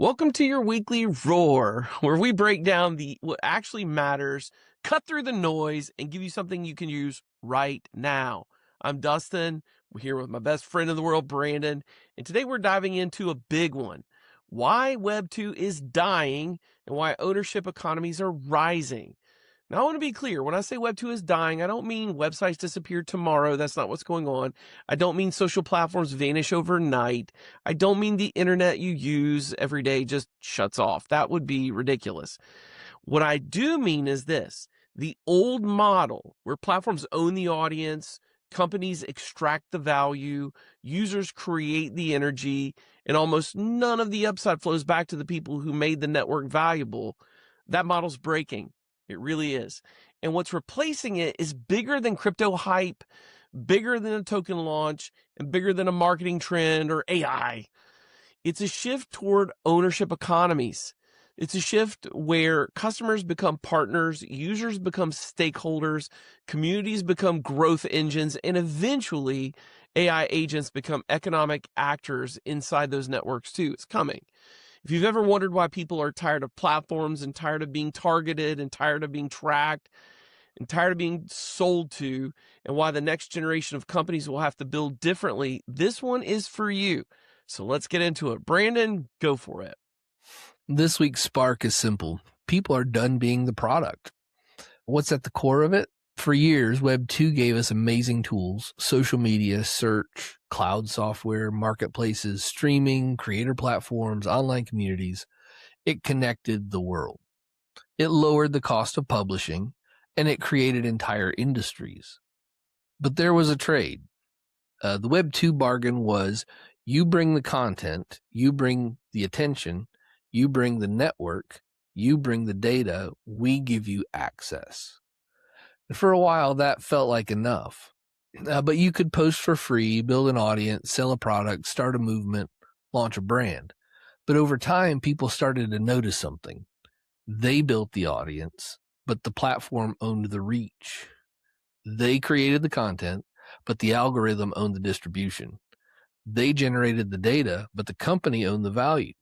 Welcome to your weekly Roar, where we break down what actually matters, cut through the noise, and give you something you can use right now. I'm Dustin. We're here with my best friend in the world, Brandon, and today we're diving into a big one: why Web2 is dying and why ownership economies are rising. Now, I want to be clear. When I say Web2 is dying, I don't mean websites disappear tomorrow. That's not what's going on. I don't mean social platforms vanish overnight. I don't mean the internet you use every day just shuts off. That would be ridiculous. What I do mean is this: the old model where platforms own the audience, companies extract the value, users create the energy, and almost none of the upside flows back to the people who made the network valuable. That model's breaking. It really is. And what's replacing it is bigger than crypto hype, bigger than a token launch, and bigger than a marketing trend or AI. It's a shift toward ownership economies. It's a shift where customers become partners, users become stakeholders, communities become growth engines, and eventually AI agents become economic actors inside those networks too. It's coming. If you've ever wondered why people are tired of platforms and tired of being targeted and tired of being tracked and tired of being sold to, and why the next generation of companies will have to build differently, this one is for you. So let's get into it. Brandon, go for it. This week's spark is simple. People are done being the product. What's at the core of it? For years, Web2 gave us amazing tools: social media, search, cloud software, marketplaces, streaming, creator platforms, online communities. It connected the world. It lowered the cost of publishing, and it created entire industries. But there was a trade. The Web2 bargain was: you bring the content, you bring the attention, you bring the network, you bring the data, we give you access. And for a while, that felt like enough. But you could post for free, build an audience, sell a product, start a movement, launch a brand. But over time, people started to notice something. They built the audience, but the platform owned the reach. They created the content, but the algorithm owned the distribution. They generated the data, but the company owned the value.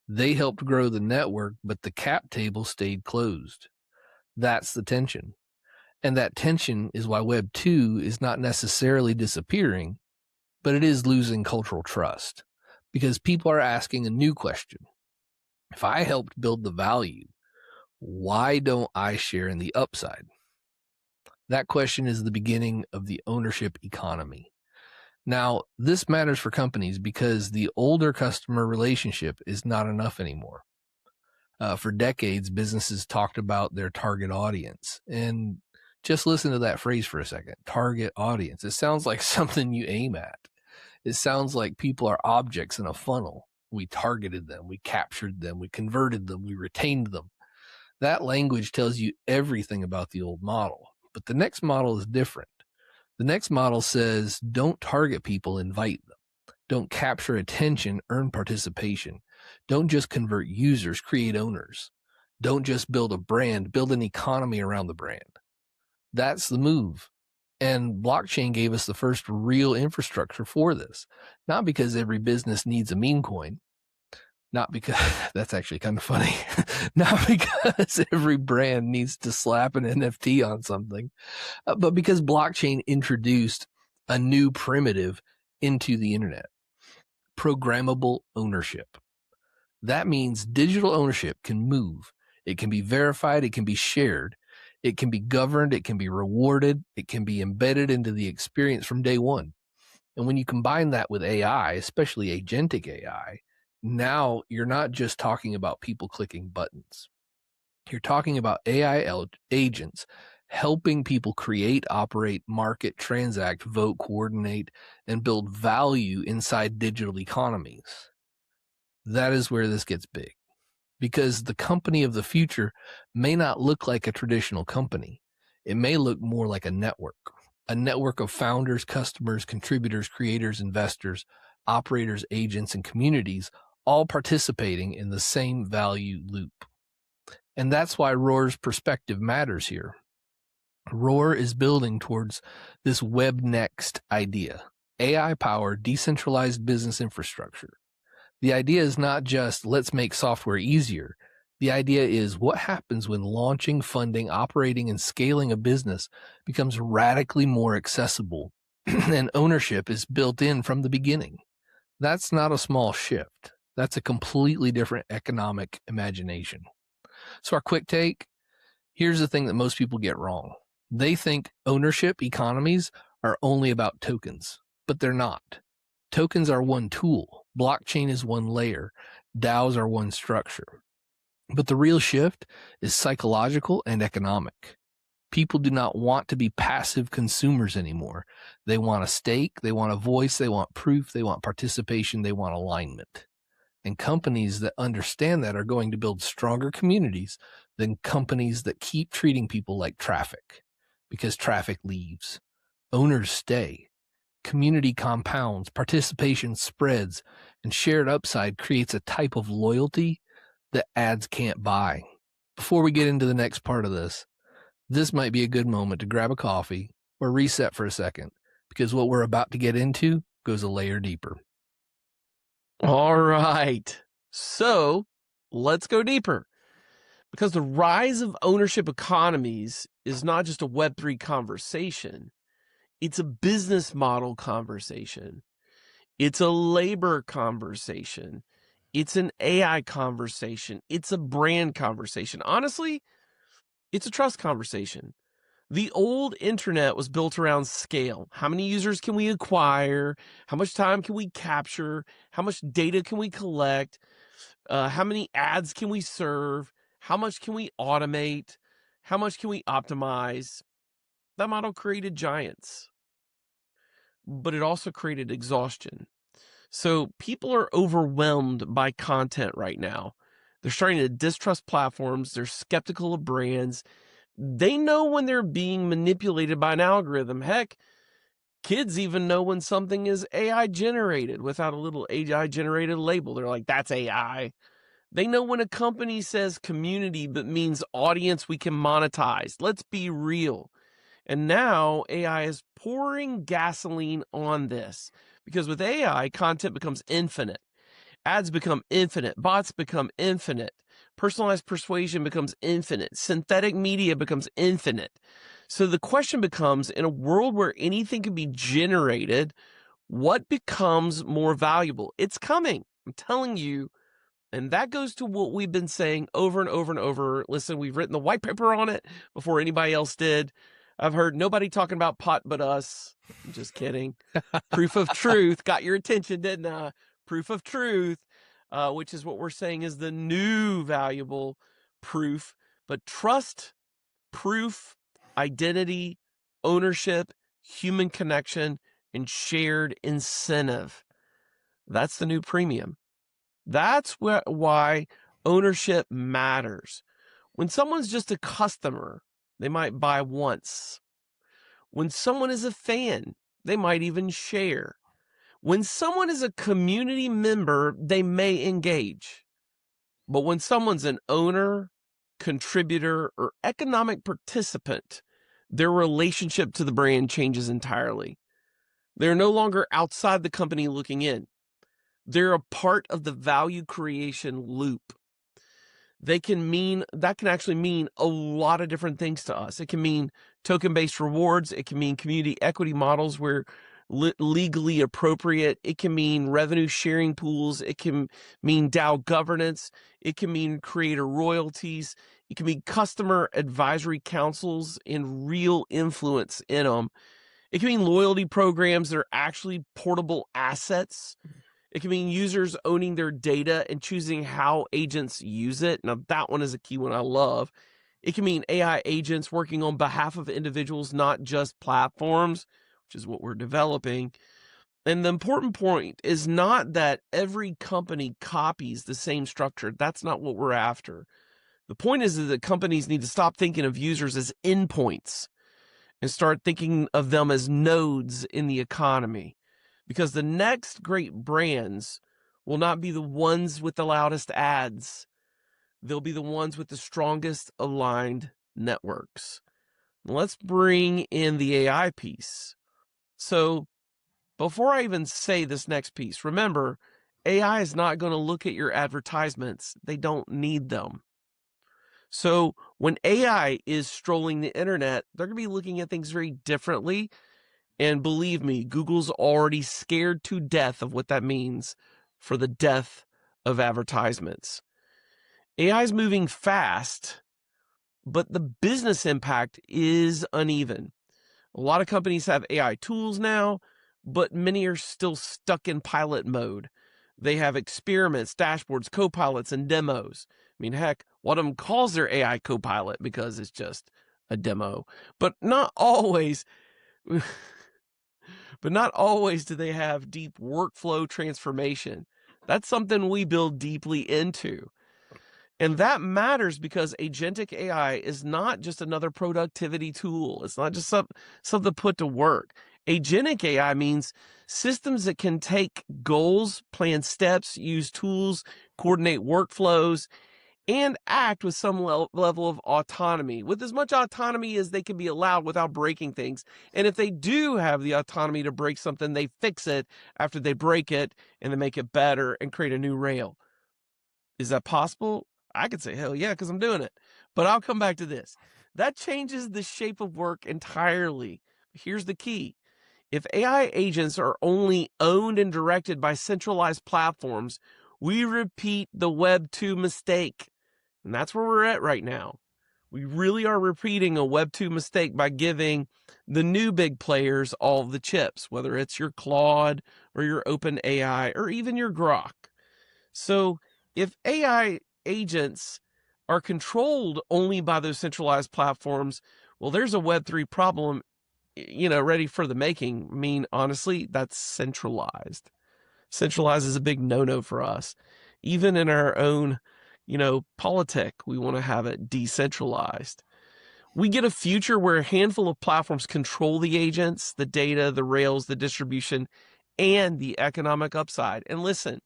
They helped grow the network, but the cap table stayed closed. That's the tension. And that tension is why Web2 is not necessarily disappearing, but it is losing cultural trust, because people are asking a new question. If I helped build the value, why don't I share in the upside? That question is the beginning of the ownership economy. Now, this matters for companies because the older customer relationship is not enough anymore. For decades, businesses talked about their target audience. And just listen to that phrase for a second: target audience. It sounds like something you aim at. It sounds like people are objects in a funnel. We targeted them, we captured them, we converted them, we retained them. That language tells you everything about the old model. But the next model is different. The next model says, don't target people, invite them. Don't capture attention, earn participation. Don't just convert users, create owners. Don't just build a brand, build an economy around the brand. That's the move. And blockchain gave us the first real infrastructure for this. Not because every business needs a meme coin. Not because, that's actually kind of funny. Not because every brand needs to slap an NFT on something, but because blockchain introduced a new primitive into the internet: programmable ownership. That means digital ownership can move. It can be verified. It can be shared. It can be governed. It can be rewarded. It can be embedded into the experience from day one. And when you combine that with AI, especially agentic AI, now you're not just talking about people clicking buttons. You're talking about AI agents helping people create, operate, market, transact, vote, coordinate, and build value inside digital economies. That is where this gets big, because the company of the future may not look like a traditional company. It may look more like a network of founders, customers, contributors, creators, investors, operators, agents, and communities, all participating in the same value loop. And that's why Roar's perspective matters here. Roar is building towards this web next idea: AI-powered decentralized business infrastructure. The idea is not just let's make software easier. The idea is what happens when launching, funding, operating, and scaling a business becomes radically more accessible and ownership is built in from the beginning. That's not a small shift. That's a completely different economic imagination. So our quick take, here's the thing that most people get wrong. They think ownership economies are only about tokens, but they're not. Tokens are one tool. Blockchain is one layer. DAOs are one structure. But the real shift is psychological and economic. People do not want to be passive consumers anymore. They want a stake, they want a voice, they want proof, they want participation, they want alignment. And companies that understand that are going to build stronger communities than companies that keep treating people like traffic, because traffic leaves. Owners stay. Community compounds, participation spreads, and shared upside creates a type of loyalty that ads can't buy. Before we get into the next part of this might be a good moment to grab a coffee or reset for a second, because what we're about to get into goes a layer deeper. All right. So let's go deeper, because the rise of ownership economies is not just a Web3 conversation. It's a business model conversation. It's a labor conversation. It's an AI conversation. It's a brand conversation. Honestly, it's a trust conversation. The old internet was built around scale. How many users can we acquire? How much time can we capture? How much data can we collect? How many ads can we serve? How much can we automate? How much can we optimize? That model created giants, but it also created exhaustion. So people are overwhelmed by content right now. They're starting to distrust platforms. They're skeptical of brands. They know when they're being manipulated by an algorithm. Heck, kids even know when something is AI generated without a little AI generated label. They're like, that's AI. They know when a company says community but means audience we can monetize. Let's be real. And now AI is pouring gasoline on this, because with AI, content becomes infinite. Ads become infinite. Bots become infinite. Personalized persuasion becomes infinite. Synthetic media becomes infinite. So the question becomes, in a world where anything can be generated, what becomes more valuable? It's coming. I'm telling you. And that goes to what we've been saying over and over and over. Listen, we've written the white paper on it before anybody else did. I've heard nobody talking about pot but us. I'm just kidding. Proof of truth got your attention, didn't I? Proof of truth, which is what we're saying is the new valuable proof. But trust, proof, identity, ownership, human connection, and shared incentive. That's the new premium. That's why ownership matters. When someone's just a customer, they might buy once. When someone is a fan, they might even share. When someone is a community member, they may engage. But when someone's an owner, contributor, or economic participant, their relationship to the brand changes entirely. They're no longer outside the company looking in. They're a part of the value creation loop. That can actually mean a lot of different things to us. It can mean token-based rewards. It can mean community equity models where legally appropriate. It can mean revenue sharing pools. It can mean DAO governance. It can mean creator royalties. It can mean customer advisory councils and real influence in them. It can mean loyalty programs that are actually portable assets. It can mean users owning their data and choosing how agents use it. Now, that one is a key one I love. It can mean AI agents working on behalf of individuals, not just platforms, which is what we're developing. And the important point is not that every company copies the same structure. That's not what we're after. The point is that companies need to stop thinking of users as endpoints and start thinking of them as nodes in the economy. Because the next great brands will not be the ones with the loudest ads. They'll be the ones with the strongest aligned networks. Let's bring in the AI piece. So before I even say this next piece, remember, AI is not going to look at your advertisements. They don't need them. So when AI is strolling the internet, they're going to be looking at things very differently. And believe me, Google's already scared to death of what that means for the death of advertisements. AI is moving fast, but the business impact is uneven. A lot of companies have AI tools now, but many are still stuck in pilot mode. They have experiments, dashboards, co-pilots, and demos. I mean, heck, one of them calls their AI co-pilot because it's just a demo. But not always, do they have deep workflow transformation. That's something we build deeply into. And that matters because agentic AI is not just another productivity tool. It's not just something put to work. Agentic AI means systems that can take goals, plan steps, use tools, coordinate workflows, and act with some level of autonomy, with as much autonomy as they can be allowed without breaking things. And if they do have the autonomy to break something, they fix it after they break it and they make it better and create a new rail. Is that possible? I could say, hell yeah, because I'm doing it. But I'll come back to this. That changes the shape of work entirely. Here's the key. If AI agents are only owned and directed by centralized platforms, we repeat the Web2 mistake. And that's where we're at right now. We really are repeating a Web2 mistake by giving the new big players all the chips, whether it's your Claude or your OpenAI or even your Grok. So if AI agents are controlled only by those centralized platforms, well, there's a Web3 problem, ready for the making. I mean, honestly, that's centralized. Centralized is a big no-no for us. Even in our own, politic, we want to have it decentralized. We get a future where a handful of platforms control the agents, the data, the rails, the distribution, and the economic upside. And listen,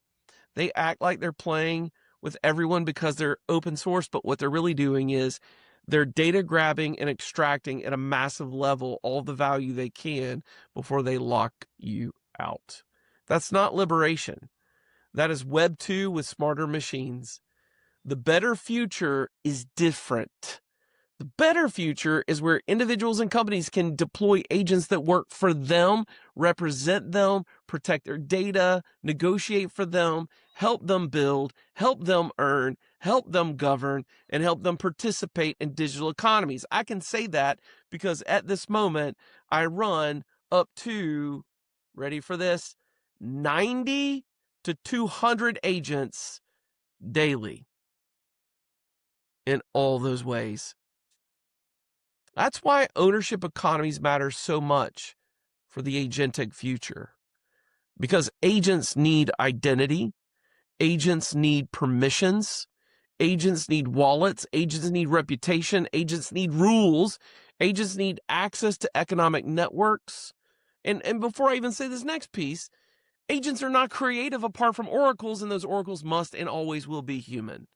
they act like they're playing with everyone because they're open source, but what they're really doing is they're data grabbing and extracting at a massive level all the value they can before they lock you out. That's not liberation. That is Web 2 with smarter machines. The better future is different. The better future is where individuals and companies can deploy agents that work for them, represent them, protect their data, negotiate for them, help them build, help them earn, help them govern, and help them participate in digital economies. I can say that because at this moment, I run up to, ready for this, 90 to 200 agents daily in all those ways. That's why ownership economies matter so much for the agentic future. Because agents need identity, agents need permissions, agents need wallets, agents need reputation, agents need rules, agents need access to economic networks. And before I even say this next piece, agents are not creative apart from oracles, and those oracles must and always will be human.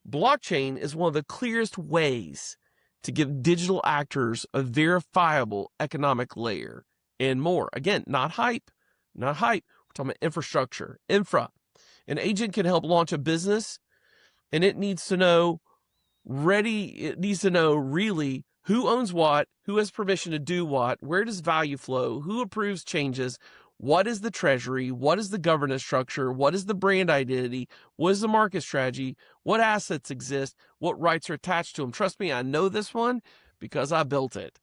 Blockchain is one of the clearest ways to give digital actors a verifiable economic layer and more. Again, not hype, not hype. We're talking about infrastructure, infra. An agent can help launch a business, and it needs to know really who owns what, who has permission to do what, where does value flow, who approves changes, what is the treasury, what is the governance structure, what is the brand identity, what is the market strategy, what assets exist, what rights are attached to them. Trust me, I know this one because I built it.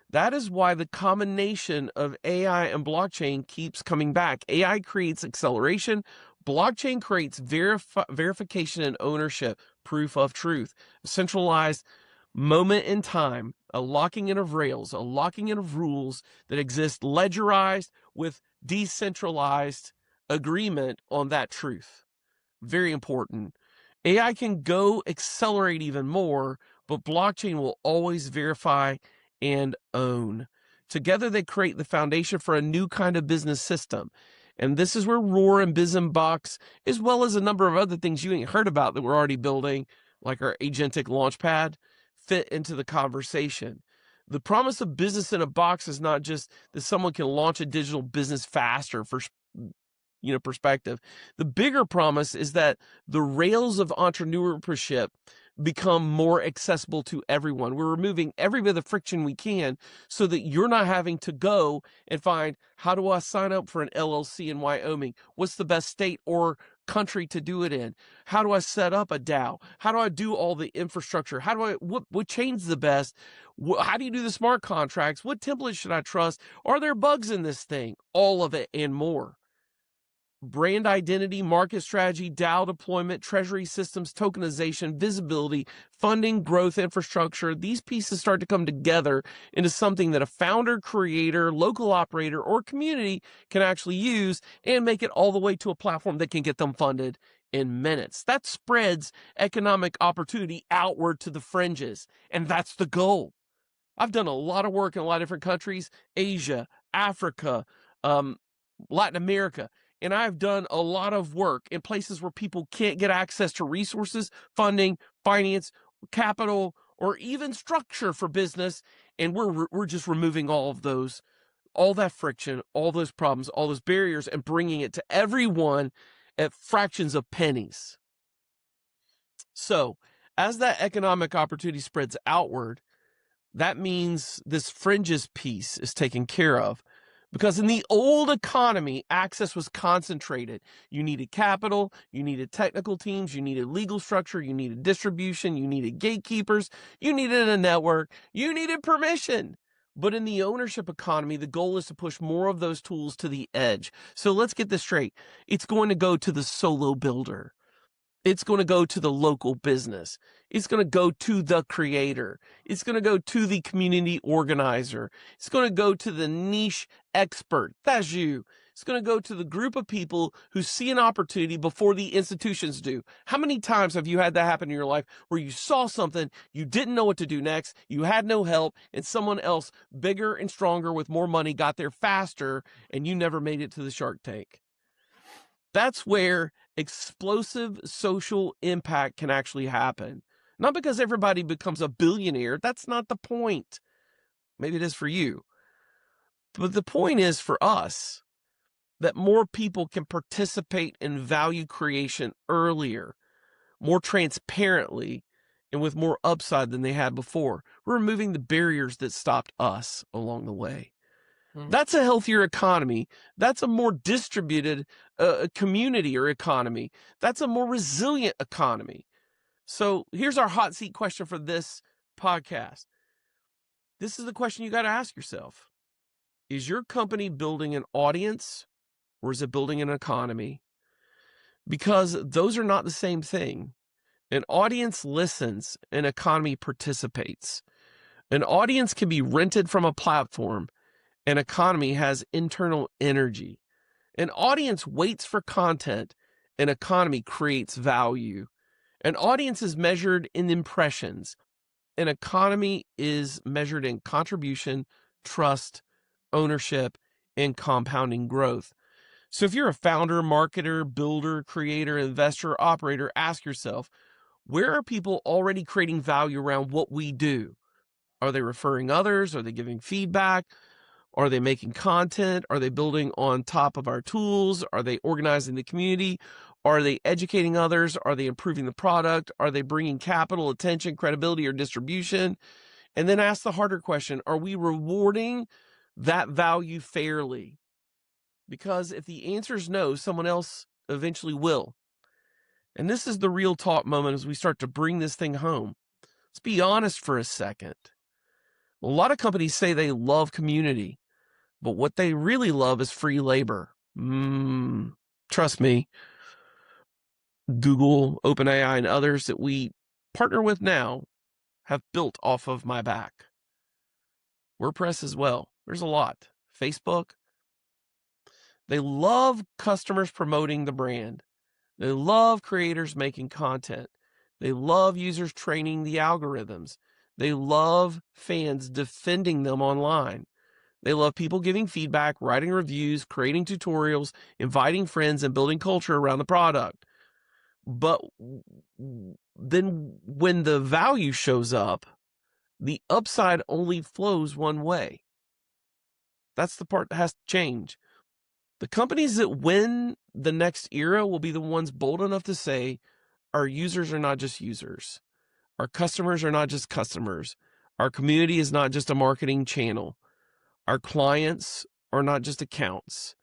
That is why the combination of AI and blockchain keeps coming back. AI creates acceleration. Blockchain creates verification and ownership, proof of truth, a centralized moment in time, a locking in of rails, a locking in of rules that exist ledgerized with decentralized agreement on that truth. Very important. AI can go accelerate even more, but blockchain will always verify and own. Together, they create the foundation for a new kind of business system. And this is where Roar and BizMbox, as well as a number of other things you ain't heard about that we're already building, like our agentic launchpad, fit into the conversation. The promise of business in a box is not just that someone can launch a digital business faster for perspective. The bigger promise is that the rails of entrepreneurship become more accessible to everyone. We're removing every bit of the friction we can so that you're not having to go and find, how do I sign up for an LLC in Wyoming? What's the best state or country to do it in? How do I set up a DAO? How do I do all the infrastructure? How do I, what chain's the best? How do you do the smart contracts? What templates should I trust? Are there bugs in this thing? All of it and more. Brand identity, market strategy, DAO deployment, treasury systems, tokenization, visibility, funding, growth, infrastructure. These pieces start to come together into something that a founder, creator, local operator, or community can actually use and make it all the way to a platform that can get them funded in minutes. That spreads economic opportunity outward to the fringes, and that's the goal. I've done a lot of work in a lot of different countries, Asia, Africa, Latin America. And I've done a lot of work in places where people can't get access to resources, funding, finance, capital, or even structure for business. And we're just removing all of those, all that friction, all those problems, all those barriers, and bringing it to everyone at fractions of pennies. So as that economic opportunity spreads outward, that means this fringes piece is taken care of. Because in the old economy, access was concentrated. You needed capital, you needed technical teams, you needed legal structure, you needed distribution, you needed gatekeepers, you needed a network, you needed permission. But in the ownership economy, the goal is to push more of those tools to the edge. So let's get this straight. It's going to go to the solo builder. It's going to go to the local business. It's going to go to the creator. It's going to go to the community organizer. It's going to go to the niche expert. That's you. It's going to go to the group of people who see an opportunity before the institutions do. How many times have you had that happen in your life where you saw something, you didn't know what to do next, you had no help, and someone else bigger and stronger with more money got there faster, and you never made it to the Shark Tank? That's where explosive social impact can actually happen. Not because everybody becomes a billionaire. That's not the point. Maybe it is for you. But the point is for us that more people can participate in value creation earlier, more transparently, and with more upside than they had before. We're removing the barriers that stopped us along the way. That's a healthier economy. That's a more distributed community or economy. That's a more resilient economy. So here's our hot seat question for this podcast. This is the question you got to ask yourself. Is your company building an audience or is it building an economy? Because those are not the same thing. An audience listens, an economy participates. An audience can be rented from a platform. An economy has internal energy. An audience waits for content. An economy creates value. An audience is measured in impressions. An economy is measured in contribution, trust, ownership, and compounding growth. So if you're a founder, marketer, builder, creator, investor, operator, ask yourself, where are people already creating value around what we do? Are they referring others? Are they giving feedback? Are they making content? Are they building on top of our tools? Are they organizing the community? Are they educating others? Are they improving the product? Are they bringing capital, attention, credibility, or distribution? And then ask the harder question, are we rewarding that value fairly? Because if the answer is no, someone else eventually will. And this is the real talk moment as we start to bring this thing home. Let's be honest for a second. A lot of companies say they love community, but what they really love is free labor. Trust me, Google, OpenAI, and others that we partner with now have built off of my back. WordPress as well. There's a lot. Facebook. They love customers promoting the brand. They love creators making content. They love users training the algorithms. They love fans defending them online. They love people giving feedback, writing reviews, creating tutorials, inviting friends, and building culture around the product. But then when the value shows up, the upside only flows one way. That's the part that has to change. The companies that win the next era will be the ones bold enough to say, our users are not just users. Our customers are not just customers. Our community is not just a marketing channel. Our clients are not just accounts.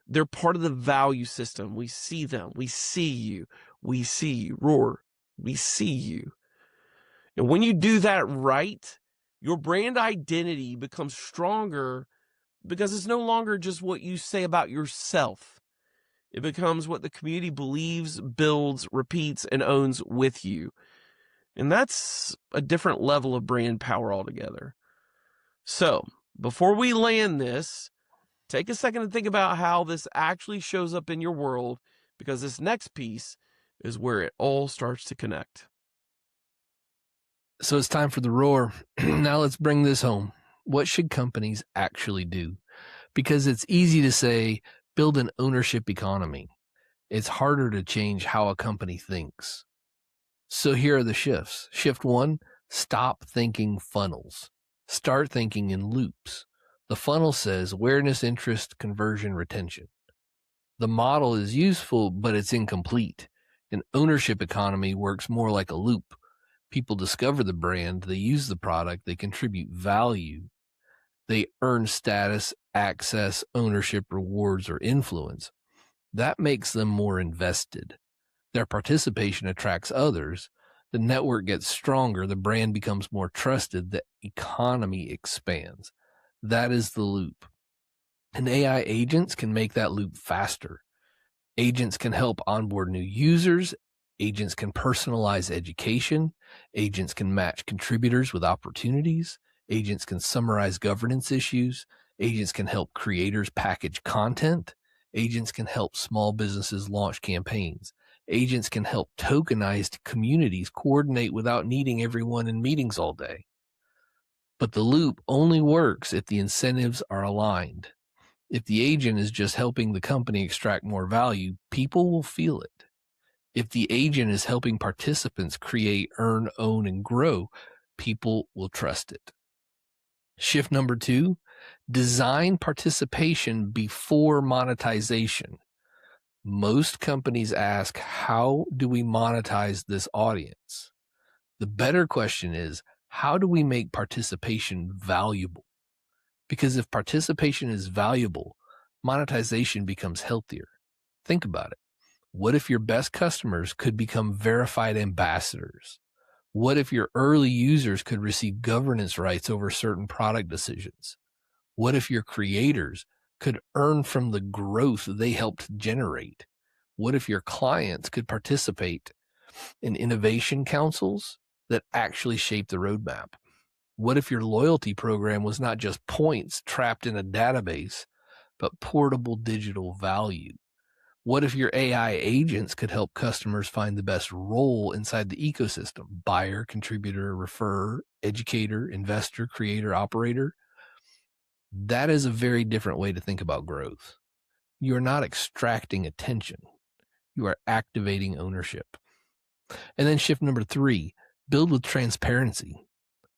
They're part of the value system. We see them. We see you. We see you. Roar. We see you. And when you do that right, your brand identity becomes stronger because it's no longer just what you say about yourself. It becomes what the community believes, builds, repeats, and owns with you. And that's a different level of brand power altogether. So, before we land this, take a second to think about how this actually shows up in your world, because this next piece is where it all starts to connect. So it's time for the roar. Now let's bring this home. What should companies actually do? Because it's easy to say, build an ownership economy. It's harder to change how a company thinks. So here are the shifts. Shift 1, stop thinking funnels. Start thinking in loops. The funnel says awareness, interest, conversion, retention. The model is useful, but it's incomplete. An ownership economy works more like a loop. People discover the brand, they use the product, they contribute value, they earn status, access, ownership, rewards, or influence. That makes them more invested. Their participation attracts others. The network gets stronger, the brand becomes more trusted, the economy expands. That is the loop. And AI agents can make that loop faster. Agents can help onboard new users. Agents can personalize education. Agents can match contributors with opportunities. Agents can summarize governance issues. Agents can help creators package content. Agents can help small businesses launch campaigns. Agents can help tokenized communities coordinate without needing everyone in meetings all day. But the loop only works if the incentives are aligned. If the agent is just helping the company extract more value, people will feel it. If the agent is helping participants create, earn, own, and grow, people will trust it. Shift number 2, design participation before monetization. Most companies ask, how do we monetize this audience? The better question is, how do we make participation valuable? Because if participation is valuable, monetization becomes healthier. Think about it. What if your best customers could become verified ambassadors? What if your early users could receive governance rights over certain product decisions? What if your creators could earn from the growth they helped generate? What if your clients could participate in innovation councils that actually shape the roadmap? What if your loyalty program was not just points trapped in a database, but portable digital value? What if your AI agents could help customers find the best role inside the ecosystem? Buyer, contributor, referrer, educator, investor, creator, operator. That is a very different way to think about growth. You are not extracting attention. You are activating ownership. And then shift number 3, build with transparency.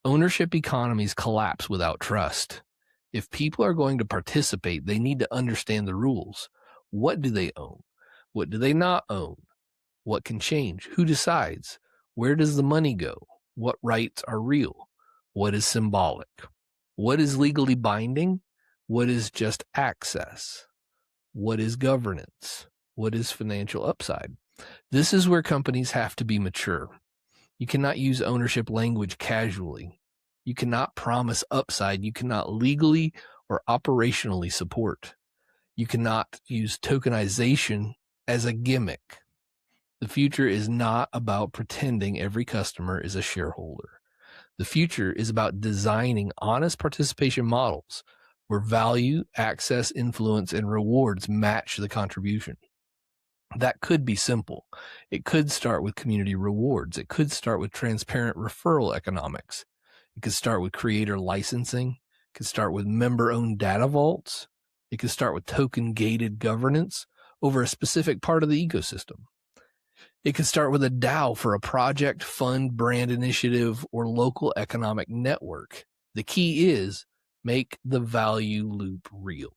Ownership economies collapse without trust. If people are going to participate, they need to understand the rules. What do they own? What do they not own? What can change? Who decides? Where does the money go? What rights are real? What is symbolic? What is legally binding? What is just access? What is governance? What is financial upside? This is where companies have to be mature. You cannot use ownership language casually. You cannot promise upside. You cannot legally or operationally support. You cannot use tokenization as a gimmick. The future is not about pretending every customer is a shareholder. The future is about designing honest participation models where value, access, influence, and rewards match the contribution. That could be simple. It could start with community rewards. It could start with transparent referral economics. It could start with creator licensing. It could start with member-owned data vaults. It could start with token-gated governance over a specific part of the ecosystem. It could start with a DAO for a project, fund, brand initiative, or local economic network. The key is make the value loop real.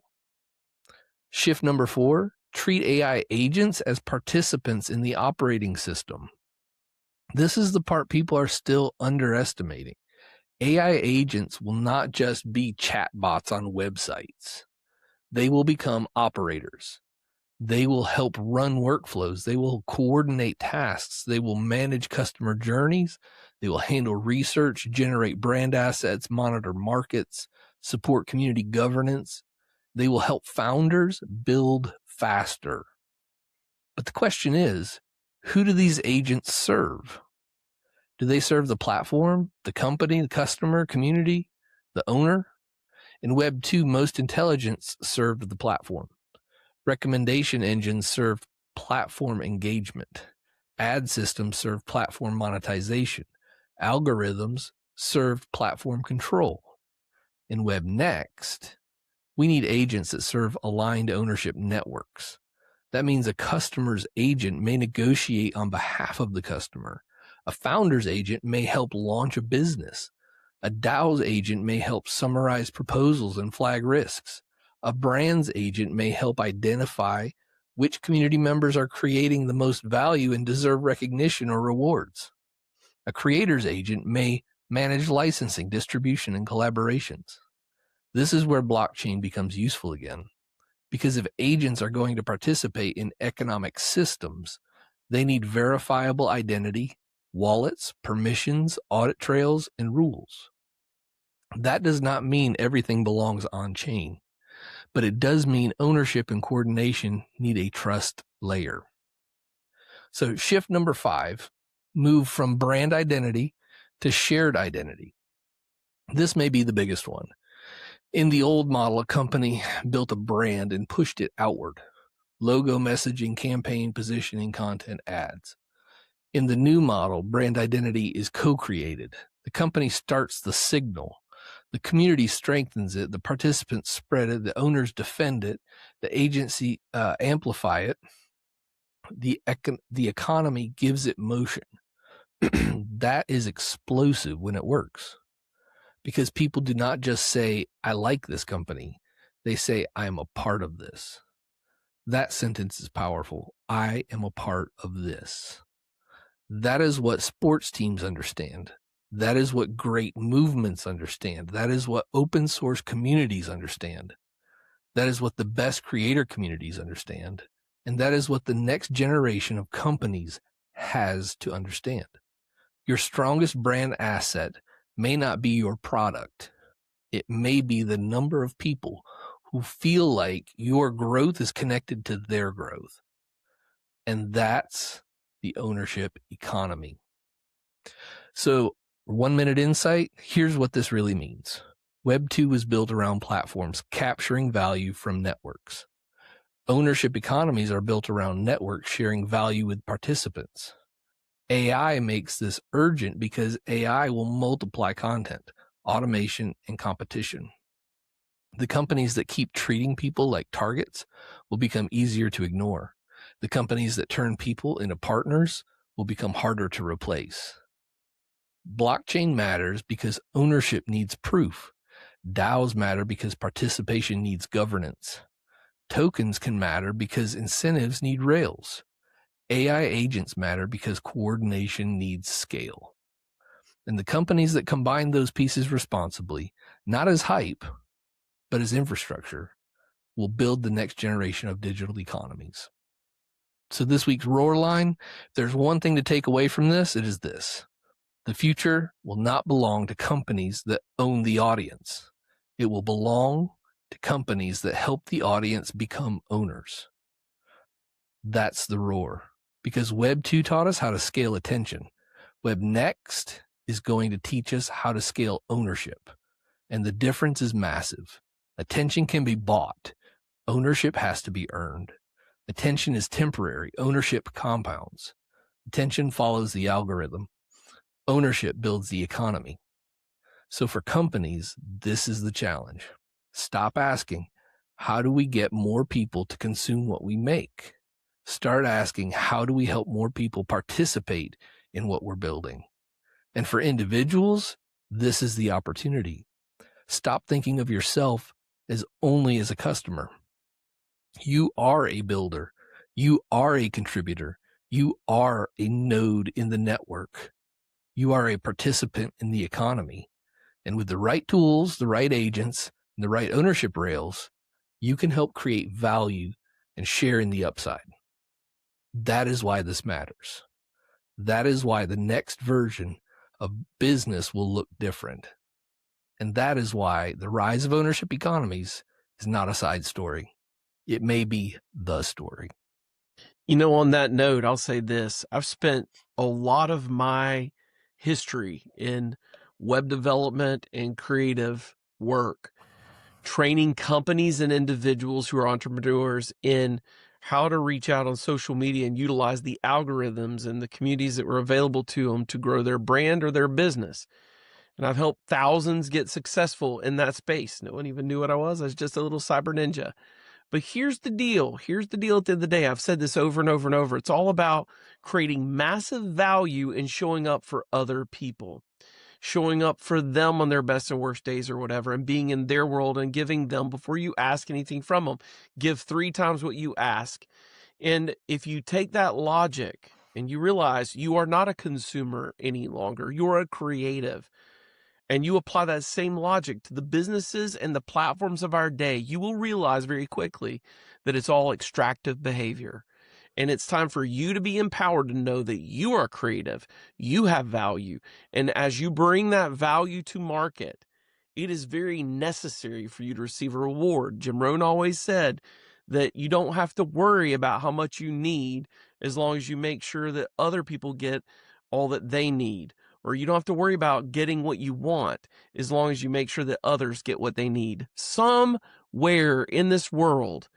Shift number 4, Treat AI agents as participants in the operating system. This is the part people are still underestimating. AI agents will not just be chatbots on websites. They will become operators. They will help run workflows. They will coordinate tasks. They will manage customer journeys. They will handle research, generate brand assets, monitor markets, support community governance. They will help founders build faster. But the question is, who do these agents serve? Do they serve the platform, the company, the customer, community, the owner? In Web 2, most intelligence served the platform. Recommendation engines serve platform engagement. Ad systems serve platform monetization. Algorithms serve platform control. In Web Next, we need agents that serve aligned ownership networks. That means a customer's agent may negotiate on behalf of the customer. A founder's agent may help launch a business. A DAO's agent may help summarize proposals and flag risks. A brand's agent may help identify which community members are creating the most value and deserve recognition or rewards. A creator's agent may manage licensing, distribution, and collaborations. This is where blockchain becomes useful again. Because if agents are going to participate in economic systems, they need verifiable identity, wallets, permissions, audit trails, and rules. That does not mean everything belongs on chain, but it does mean ownership and coordination need a trust layer. So shift number 5, move from brand identity to shared identity. This may be the biggest one. In the old model, a company built a brand and pushed it outward. Logo, messaging, campaign, positioning, content, ads. In the new model, brand identity is co-created. The company starts the signal. The community strengthens it. The participants spread it. The owners defend it. The agency amplify it. The economy gives it motion. That is explosive when it works. Because people do not just say, I like this company. They say, I am a part of this. That sentence is powerful. I am a part of this. That is what sports teams understand. That is what great movements understand. That is what open source communities understand. That is what the best creator communities understand. And that is what the next generation of companies has to understand. Your strongest brand asset may not be your product. It may be the number of people who feel like your growth is connected to their growth. And that's the ownership economy. So 1 minute insight, here's what this really means. Web 2 was built around platforms capturing value from networks. Ownership economies are built around networks sharing value with participants. AI makes this urgent because AI will multiply content, automation, and competition. The companies that keep treating people like targets will become easier to ignore. The companies that turn people into partners will become harder to replace. Blockchain matters because ownership needs proof. DAOs matter because participation needs governance. Tokens can matter because incentives need rails. AI agents matter because coordination needs scale. And the companies that combine those pieces responsibly, not as hype, but as infrastructure, will build the next generation of digital economies. So this week's roar line, if there's one thing to take away from this, it is this. The future will not belong to companies that own the audience. It will belong to companies that help the audience become owners. That's the roar. Because Web 2 taught us how to scale attention. Web Next is going to teach us how to scale ownership. And the difference is massive. Attention can be bought. Ownership has to be earned. Attention is temporary. Ownership compounds. Attention follows the algorithm. Ownership builds the economy. So for companies, this is the challenge. Stop asking, how do we get more people to consume what we make? Start asking, how do we help more people participate in what we're building? And for individuals, this is the opportunity. Stop thinking of yourself as only as a customer. You are a builder. You are a contributor. You are a node in the network. You are a participant in the economy. And with the right tools, the right agents, and the right ownership rails, you can help create value and share in the upside. That is why this matters. That is why the next version of business will look different. And that is why the rise of ownership economies is not a side story. It may be the story. On that note, I'll say this. I've spent a lot of my history in web development and creative work, training companies and individuals who are entrepreneurs in how to reach out on social media and utilize the algorithms and the communities that were available to them to grow their brand or their business. And I've helped thousands get successful in that space. No one even knew what I was. I was just a little cyber ninja. But here's the deal. Here's the deal at the end of the day. I've said this over and over and over. It's all about creating massive value and showing up for other people, showing up for them on their best and worst days or whatever, and being in their world and giving them before you ask anything from them. Give 3 times what you ask. And if you take that logic and you realize you are not a consumer any longer, you're a creative, and you apply that same logic to the businesses and the platforms of our day, you will realize very quickly that it's all extractive behavior. And it's time for you to be empowered to know that you are creative, you have value. And as you bring that value to market, it is very necessary for you to receive a reward. Jim Rohn always said that you don't have to worry about how much you need as long as you make sure that other people get all that they need. Or you don't have to worry about getting what you want as long as you make sure that others get what they need. Somewhere in this world,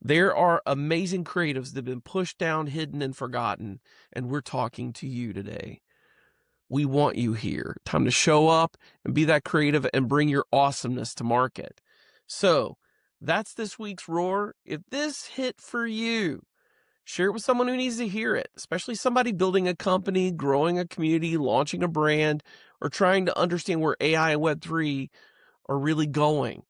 there are amazing creatives that have been pushed down, hidden, and forgotten, and we're talking to you today. We want you here. Time to show up and be that creative and bring your awesomeness to market. So that's this week's Roar. If this hit for you, share it with someone who needs to hear it, especially somebody building a company, growing a community, launching a brand, or trying to understand where AI and Web3 are really going.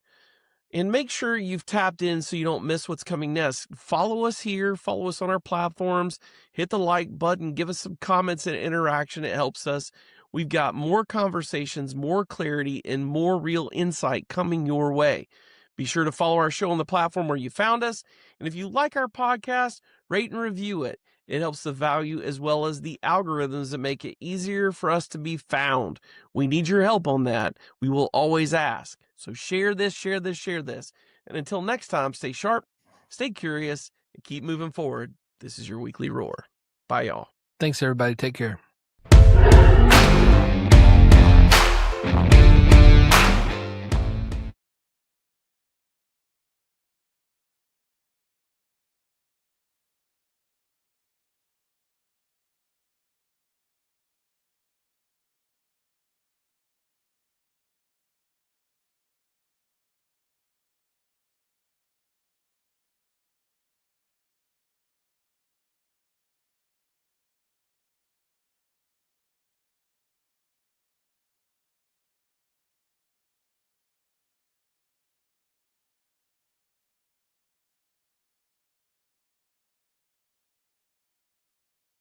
And make sure you've tapped in so you don't miss what's coming next. Follow us here, follow us on our platforms, hit the like button, give us some comments and interaction. It helps us. We've got more conversations, more clarity, and more real insight coming your way. Be sure to follow our show on the platform where you found us. And if you like our podcast, rate and review it. It helps the value as well as the algorithms that make it easier for us to be found. We need your help on that. We will always ask. So share this, share this, share this. And until next time, stay sharp, stay curious, and keep moving forward. This is your weekly Roar. Bye, y'all. Thanks, everybody. Take care.